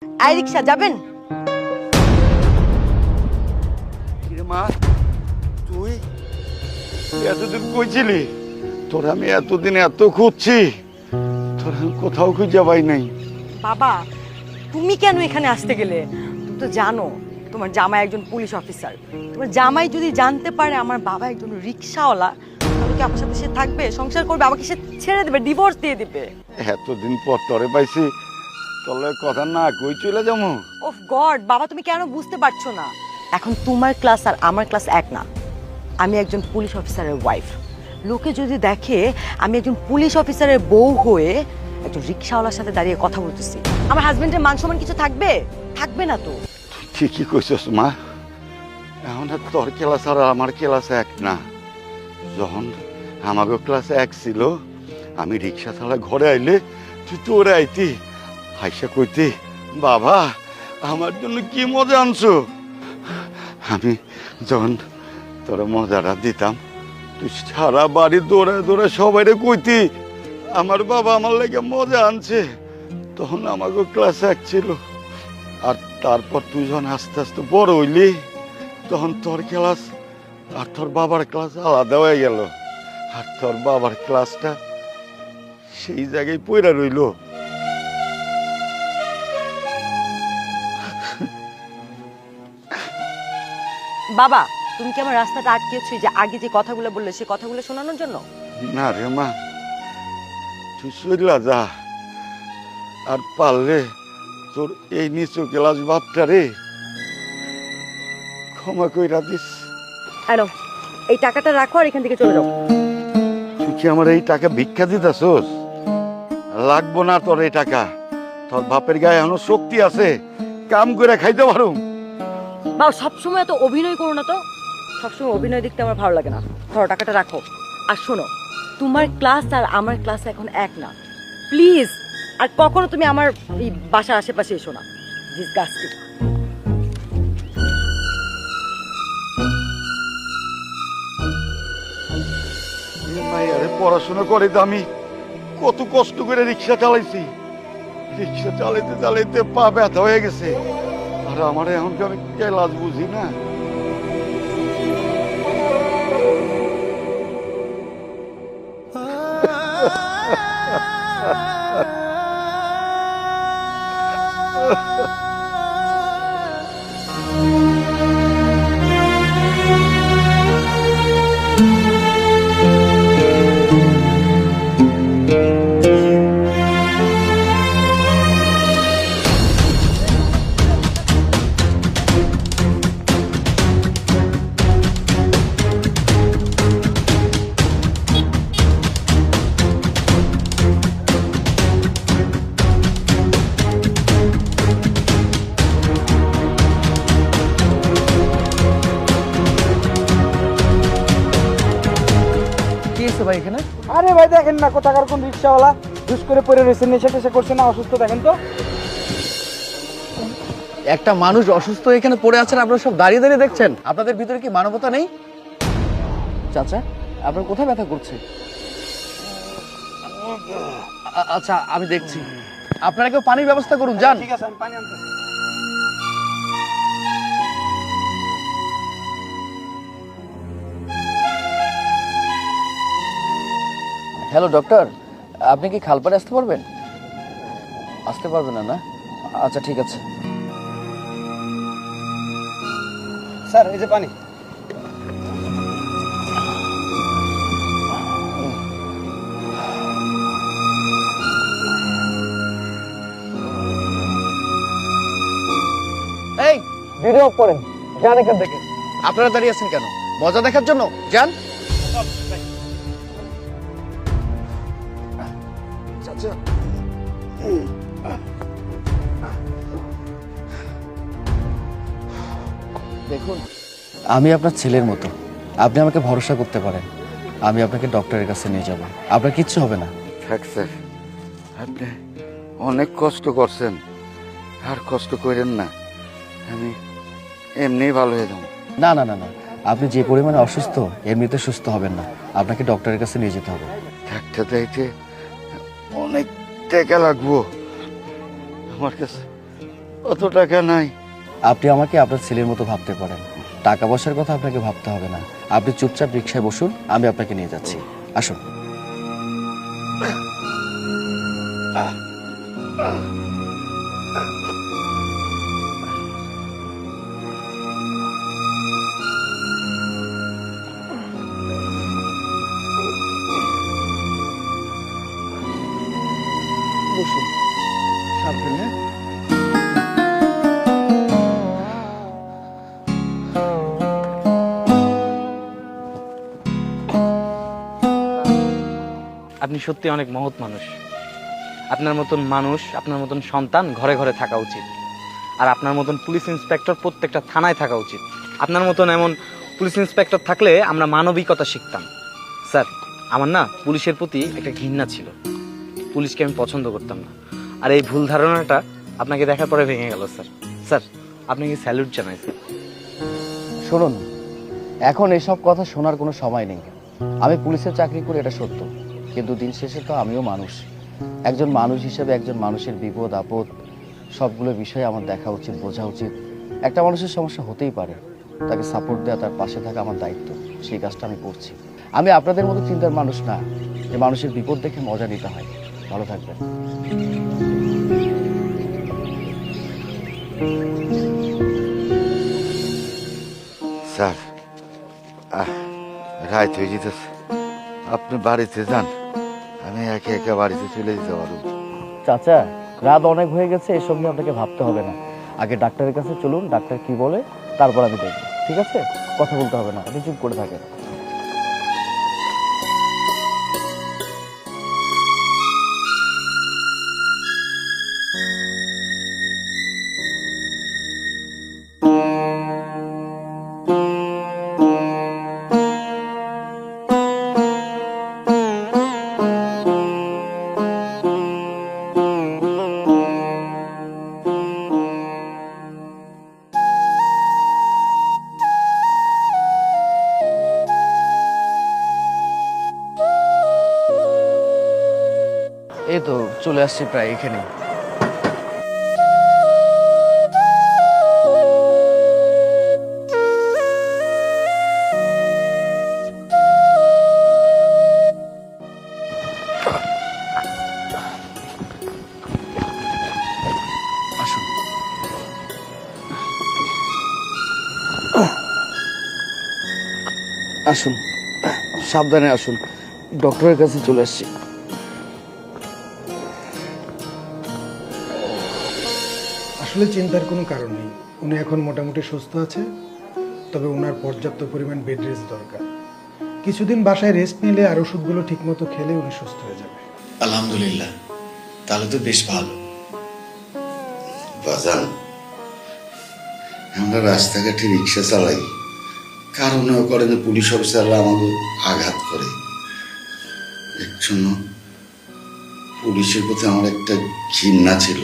I রিক্সা যাবেন? মা তুই এতদিন কইছিলি? তোর আমি এতদিন এত খুঁজছি, তোর আমি কোথাও খুঁজে পাই নাই। বাবা তুমি কেন এখানে আসতে গেলে? তুমি তো জানো তোমার জামাই একজন পুলিশ অফিসার। তোমার জামাই যদি জানতে পারে আমার বাবা একজন রিক্সাওয়ালা, তাহলে কি আমার সাথে সে থাকবে, সংসার করবে? আমাকে সে ছেড়ে দেবে, ডিভোর্স দিয়ে দিবে। এতদিন পর তরে পাইছি, তোর কথা না কই চলে যাবো? ওফ গড বাবা, তুমি কেন বুঝতে পারছো না? এখন তোমার ক্লাস আর আমার ক্লাস এক না। আমি একজন পুলিশ অফিসারের ওয়াইফ। লোকে যদি দেখে আমি একজন পুলিশ অফিসারের বউ হয়ে একজন রিক্সাওয়ালার সাথে দাঁড়িয়ে কথা বলতেছি, আমার হাজবেন্ডের মান সম্মান কিছু থাকবে? থাকবে না তো। ঠিকই কইছস মা, এখন আর তোর ক্লাস আর আমার ক্লাস এক না। যখন আমাকে ক্লাস এক ছিল, আমি রিক্সা চালা ঘরে আইলে তুই তোরে আইতি, হাইসা কইতি বাবা আমার জন্য কি মজা আনছো। আমি যখন তোরা মজাটা দিতাম, তুই সারা বাড়ি দৌড়ায় দৌড়ায় সবাইরে কইতি আমার বাবা আমার লাগে মজা আনছে। তখন আমাকে ক্লাস এক ছিল। আর তারপর তুই যখন আস্তে আস্তে বড় হইলি, তখন তোর ক্লাস আর তোর বাবার ক্লাস আলাদা হয়ে গেল। আর তোর বাবার ক্লাসটা সেই জায়গায় পইরা রইল। বাবা তুমি কি আমার রাস্তাটা আটকেছো যে আগে যে কথাগুলো বললে সে কথাগুলো শোনানোর জন্য? না রে মা, তুই চইলা যা। আর পারলে তোর এই নিচু ক্লাস বাপটা রে ক্ষমা কইরা দিস। হ্যালো, এই টাকাটা রাখো আর এখান থেকে চলে যাও। তুই কি আমার এই টাকা ভিক্ষা দিতেছস? লাগবো না তোর এই টাকা। তোর বাপের গায়ে এখনো শক্তি আছে, কাম করে খাইতে পারো। বাবা সবসময় এত অভিনয় করো না তো। সবসময় অভিনয় দেখতে আমার ভালো লাগে না। ধরো টাকাটা রাখো। আর শোনো, তোমার ক্লাস আর আমার ক্লাস এখন এক না। প্লিজ আর কখনো তুমি আমার এই বাসার আশেপাশে এসো না। ডিসগাস্টিং। আরে পড়াশোনা করে তো আমি কত কষ্ট করে রিক্সা চালাইছি। রিক্সা চালাইতে চালাইতে পা ব্যথা হয়ে গেছে। আর আমার এখন আমি ক্লাস বুঝি না। ভাই এখানে? আরে ভাই দেখেন না কোথাকার কোন রিক্সাওয়ালা ঘুষ করে পড়ে রয়েছে, নেশা টেশা করছে না, অসুস্থ। দেখেন তো একটা মানুষ অসুস্থ এখানে পড়ে আছেন, আপনারা সব দাঁড়িয়ে দাঁড়িয়ে দেখছেন। আপনাদের ভিতরে কি মানবতা নেই? চাচা আপনার কোথায় ব্যথা করছে? আচ্ছা আমি দেখছি। আপনারা কেউ পানির ব্যবস্থা করুন, যান। ঠিক আছে, আমি পানি আনতেছি। হ্যালো ডক্টর, আপনি কি খালপাড়ে আসতে পারবেন? আসতে পারবেন না? না আচ্ছা ঠিক আছে। স্যার এই যে পানি। এই ভিডিও অফ করেন, যান এখান থেকে। আপনারা দাঁড়িয়ে আছেন কেন? মজা দেখার জন্য? যান। চাচা দেখুন, আমি আপনার ছেলের মতো, আপনি আমাকে ভরসা করতে পারেন। আমি আপনাকে ডক্টরের কাছে নিয়ে যাব, আপনার কিচ্ছু হবে না। থাক স্যার, আপনি অনেক কষ্ট করছেন, আর কষ্ট করেন না। আমি এমনিই ভালো হয়ে যাব। না না না না, আপনি যে পরিমাণে অসুস্থ এমনিতে সুস্থ হবেন না, আপনাকে ডক্টরের কাছে নিয়ে যেতে হবে। ডাক্তার যাইতে অনেক টাকা লাগবো, আমার কাছে অত টাকা নাই। আপনি আমাকে আপনার ছেলের মতো ভাবতে পারেন, টাকা পয়সার কথা আপনাকে ভাবতে হবে না। আপনি চুপচাপ রিক্সায় বসুন, আমি আপনাকে নিয়ে যাচ্ছি। আসুন। বসুন, সাবধানে। আপনি সত্যি অনেক মহৎ মানুষ। আপনার মতন মানুষ, আপনার মতন সন্তান ঘরে ঘরে থাকা উচিত। আর আপনার মতন পুলিশ ইন্সপেক্টর প্রত্যেকটা থানায় থাকা উচিত। আপনার মতন এমন পুলিশ ইন্সপেক্টর থাকলে আমরা মানবিকতা শিখতাম। স্যার, আমার না পুলিশের প্রতি একটা ঘৃণা ছিল। পুলিশকে আমি পছন্দ করতাম না। আর এই ভুল ধারণাটা আপনাকে দেখার পরে ভেঙে গেল স্যার। স্যার, আপনাকে স্যালুট জানাই স্যার। শুনুন, এখন এসব কথা শোনার কোনো সময় নেই। আমি পুলিশের চাকরি করি, এটা সত্য, কিন্তু দিন শেষে তো আমিও মানুষ। একজন মানুষ হিসেবে একজন মানুষের বিপদ আপদ সবগুলো বিষয় আমার দেখা উচিত, বোঝা উচিত। একটা মানুষের সমস্যা হতেই পারে, তাকে সাপোর্ট দেওয়া, তার পাশে থাকা আমার দায়িত্ব। সেই কাজটা আমি করছি। আমি আপনাদের মতো চিন্তার মানুষ না যে মানুষের বিপদ দেখে মজা নিতে হয়। ভালো থাকবেন। স্যার, রাত হয়ে যেতেছে, আপনি বাড়িতে যান, আমি একে একে বাড়িতে চলে যেতে পারবো। চাচা, রাত অনেক হয়ে গেছে, এসব নিয়ে আপনাকে ভাবতে হবে না। আগে ডাক্তারের কাছে চলুন, ডাক্তার কি বলে তারপর আমি দেখব। ঠিক আছে? কথা বলতে হবে না, আপনি চুপ করে থাকেন। এই তো চলে আসছি প্রায় এখানে। আসুন। আসুন, সাবধানে আসুন। ডক্টরের কাছে চলে আসছি। আসলে চিন্তার কোনো কারণ নেই। উনি এখন মোটামুটি সুস্থ আছে, তবে ওনার পর্যাপ্ত পরিমাণ বেড রেস্ট দরকার। কিছুদিন বাসায় রেস্ট নিলে আর ওষুধগুলো ঠিকমতো খেলে উনি সুস্থ হয়ে যাবে। আলহামদুলিল্লাহ, তাহলে তো বেশ ভালো। বাজান, আমরা রাস্তাঘাটে রিক্সা চালাই, কারণেও করে যে পুলিশ অফিসাররা আমাকে আঘাত করে। এর জন্য পুলিশের প্রতি আমার একটা ঘৃণা ছিল,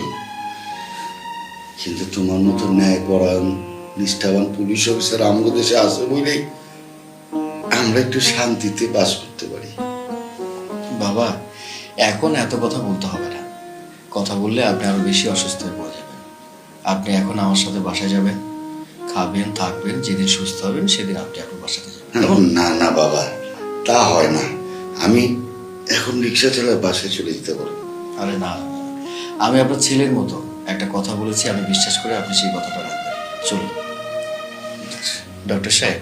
কিন্তু তোমার মতো ন্যায়পরায়ণ নিষ্ঠাবান পুলিশ অফিসার আমাদের দেশে আছে বলেই আমরা একটু শান্তিতে বাস করতে পারি। বাবা, এখন এত কথা বলতে হবে না। কথা বললে আপনি আরো বেশি অসুস্থ হয়ে পড়ে যাবেন। আপনি এখন আমার সাথে বাসায় যাবেন, খাবেন, থাকবেন। যেদিন সুস্থ হবেন সেদিন আপনি আপনার বাসাতে যাবেন। না না বাবা, তা হয় না। আমি এখন রিক্সা চালায় বাসায় চলে যেতে পারবো। আরে না, আমি আপনার ছেলের মতো একটা কথা বলেছি, আমি বিশ্বাস করে আপনি সেই কথাটা রাখবেন। চলুন ডক্টর সাহেব,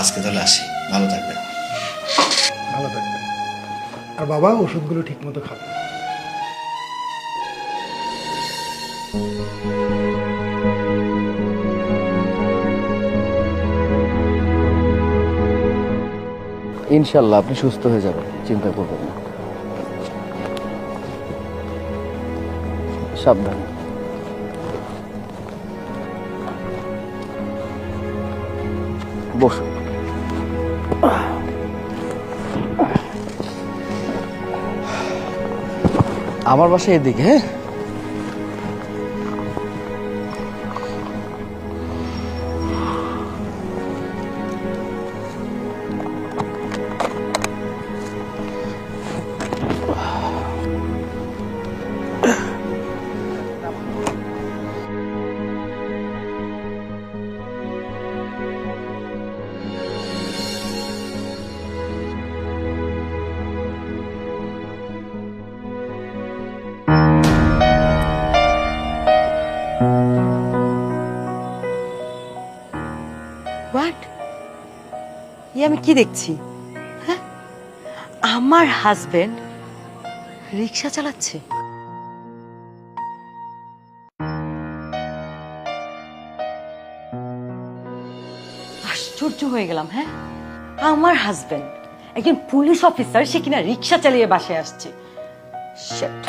আজকে তাহলে আসি। ভালো থাকবেন। ভালো থাকবেন। আর বাবা, ওষুধগুলো ঠিকমতো খাবেন। ইনশাল্লাহ আপনি সুস্থ হয়ে যাবেন, চিন্তা করবেন না। সাবধান। বসুন। আমার বাসা এদিকে। হ্যাঁ, হোয়াট? আমি কি দেখছি? হ্যাঁ, আমার হাজবেন্ড রিক্সা চালাচ্ছে। আশ্চর্য হয়ে গেলাম। হ্যাঁ, আমার হাজবেন্ড একজন পুলিশ অফিসার, সে কিনা রিক্সা চালিয়ে বাসায় আসছে। Shit.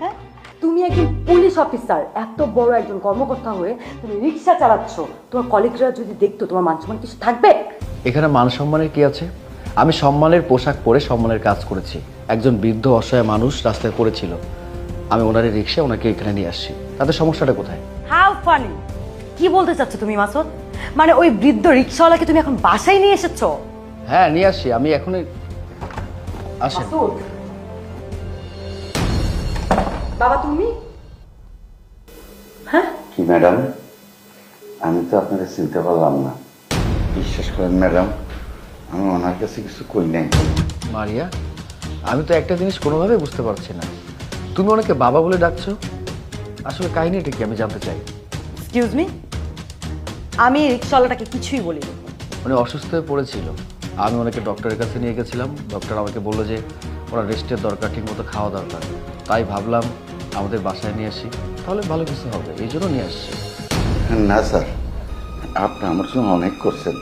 হ্যাঁ? তুমি একজন পুলিশ অফিসার, এত বড় একজন কর্মকর্তা হয়ে তুমি রিক্সা চালাচ্ছ, তোমার কলিগরা যদি দেখতো তোমার মান সম্মান কিছু থাকবে? এখানে মান সম্মানের কি আছে? আমি সম্মানের পোশাক পরে সম্মানের কাজ করেছি। একজন বৃদ্ধ অসহায় মানুষ রাস্তায় পড়েছিল, আমি ওনার রিক্সা ওনাকে এখানে নিয়ে আসছি। তাতে সমস্যাটা কোথায়? How funny! কি বলতে চাচ্ছ তুমি মাসুদ? মানে ওই বৃদ্ধ রিক্সাওয়ালাকে তুমি এখন বাসায় নিয়ে এসেছো? হ্যাঁ, নিয়ে আসছি। আমি এখনই আসেন। মাসুদ, বাবা তুমি? হ্যাঁ, কি ম্যাডাম, আমি তো আপনাকে চিনতে পারলাম না। বিশ্বাস করেন ম্যাডাম, আমি ওনার কাছে কিছু কই নাই। মারিয়া, আমি তো একটা জিনিস কোনোভাবে বুঝতে পারছি না, তুমি ওনাকে বাবা বলে ডাকছো। আসলে কাহিনীটা কি আমি জানতে চাই। এক্সকিউজ মি, আমি রিক্সাওয়ালাটাকে কিছুই বলিনি। উনি অসুস্থ হয়ে পড়েছিল, আমি ওনাকে ডক্টরের কাছে নিয়ে গেছিলাম। ডক্টর আমাকে বললো যে ওনার রেস্টের দরকার, ঠিকমতো খাওয়া দরকার। তাই ভাবলাম আমাদের বাসায় নিয়ে আসি, তাহলে ভালো কিছু হবে, এই জন্য নিয়ে আসছি। না স্যার, আপনি আমার জন্য অনেক করছেন,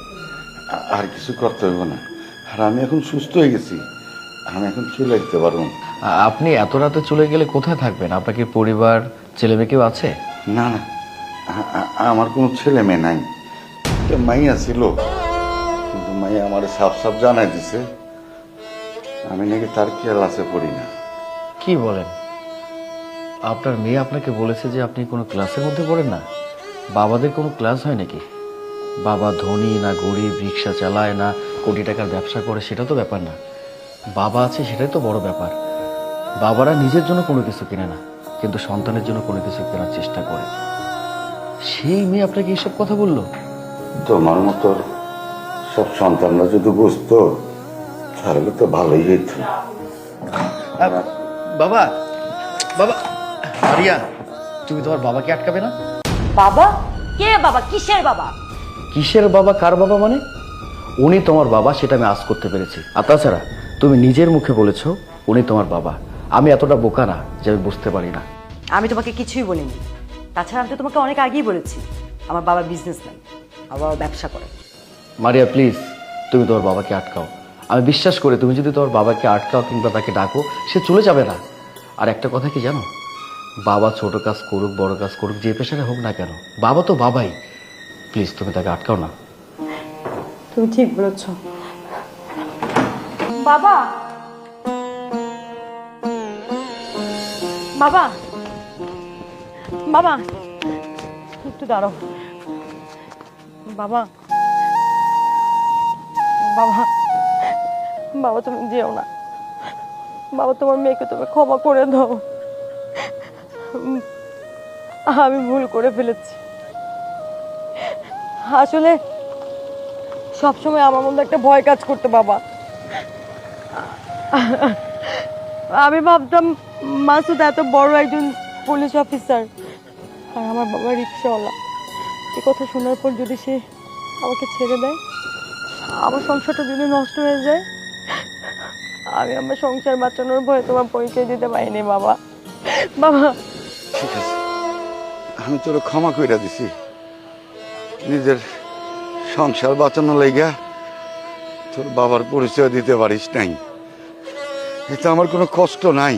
আর কিছু করতে হইব না। আর আমি এখন সুস্থ হয়ে গেছি, আমি এখন চলে যেতে পারবো। আপনি এত রাতে চলে গেলে কোথায় থাকবেন? আপনার কি পরিবার, ছেলে মেয়ে কেউ আছে? না না, আমার কোনো ছেলে মেয়ে নাই। একটা মাইয়া ছিল, কিন্তু মাইয়া আমার সাফ সাফ জানাই দিছে আমি নাকি তার ক্লাসে পড়ি না। কি বলেন? আপনার মেয়ে আপনাকে বলেছে যে আপনি কোনো ক্লাসের মধ্যে পড়েন না? বাবাদের কোনো ক্লাস হয় নাকি? বাবা ধনী না গরিব, রিক্সা চালায় না কোটি টাকার ব্যবসা করে, সেটা তো ব্যাপার না। বাবা আছে সেটাই তো বড় ব্যাপার। বাবারা নিজের জন্য কোনো কিছু কিনে না, কিন্তু সন্তানের জন্য কোনো কিছু কেনার চেষ্টা করে। সেই মেয়ে আপনাকে এইসব কথা বললো? তোমার মতো সব সন্তানরা যদি বুঝতো তাহলে তো ভালোই হইত। বাবা, বাবা, মারিয়া, তুমি তোমার বাবাকে আটকাবে না? বাবা? কে বাবা? কিসের বাবা? কিসের বাবা? কার বাবা মানে? উনি তোমার বাবা, সেটা আমি আজ করতে পেরেছি। আর তাছাড়া তুমি নিজের মুখে বলেছো উনি তোমার বাবা। আমি এতটা বোকা না যে আমি বুঝতে পারি না। আমি তোমাকে কিছুই বলিনি। তাছাড়া আমি তো তোমাকে অনেক আগেই বলেছি আমার বাবা বিজনেসম্যান, আমার বাবা ব্যবসা করে। মারিয়া প্লিজ, তুমি তোমার বাবাকে আটকাও। আমি বিশ্বাস করি তুমি যদি তোমার বাবাকে আটকাও কিংবা তাকে ডাকো, সে চলে যাবে না। আর একটা কথা কি জানো, বাবা ছোট কাজ করুক বড় কাজ করুক, যে পেশারে হোক না কেন, বাবা তো বাবাই। প্লিজ তুমি তাকে আটকাও না। তুমি ঠিক বলেছ বাবা। বাবা, বাবা একটু দাঁড়াও। বাবা, বাবা, বাবা তুমি যেও না। বাবা, তোমার মেয়েকে তুমি ক্ষমা করে দাও। আমি ভুল করে ফেলেছি। আসলে সবসময় আমার মধ্যে একটা ভয় কাজ করতো বাবা। আমি ভাবতাম মাসুদ এত বড় একজন পুলিশ অফিসার আর আমার বাবা রিক্সাওয়ালা। এই কথা শোনার পর যদি সে আমাকে ছেড়ে দেয়, আমার সংসারটা যদি নষ্ট হয়ে যায়, আমি আমার সংসার বাঁচানোর ভয়ে তোমার পরিচয় দিতে পারিনি বাবা। বাবা ঠিক আছে, আমি তোর ক্ষমা কইরা দিছি। নিজের সংসার বাঁচানো লাইগা তোর বাবার পরিচয় দিতে পারিস নাই, এতে আমার কোনো কষ্ট নাই।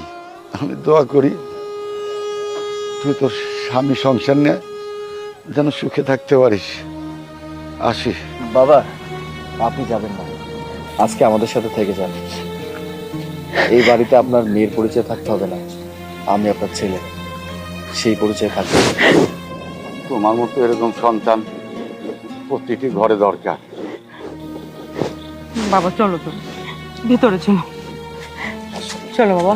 আমি দোয়া করি তুই তোর স্বামী সংসার নিয়ে যেন সুখে থাকতে পারিস। আসি। বাবা, আপনি যাবেন না, আজকে আমাদের সাথে থেকে যান। এই বাড়িতে আপনার মেয়ের পরিচয় থাকতে হবে না, আমি আপনার ছেলে, সেই পরিচয় থাকবে। তোমার মতো এরকম সন্তান প্রতিটি ঘরে দরকার। বাবা চলো তো ভিতরে, চলো চলো বাবা।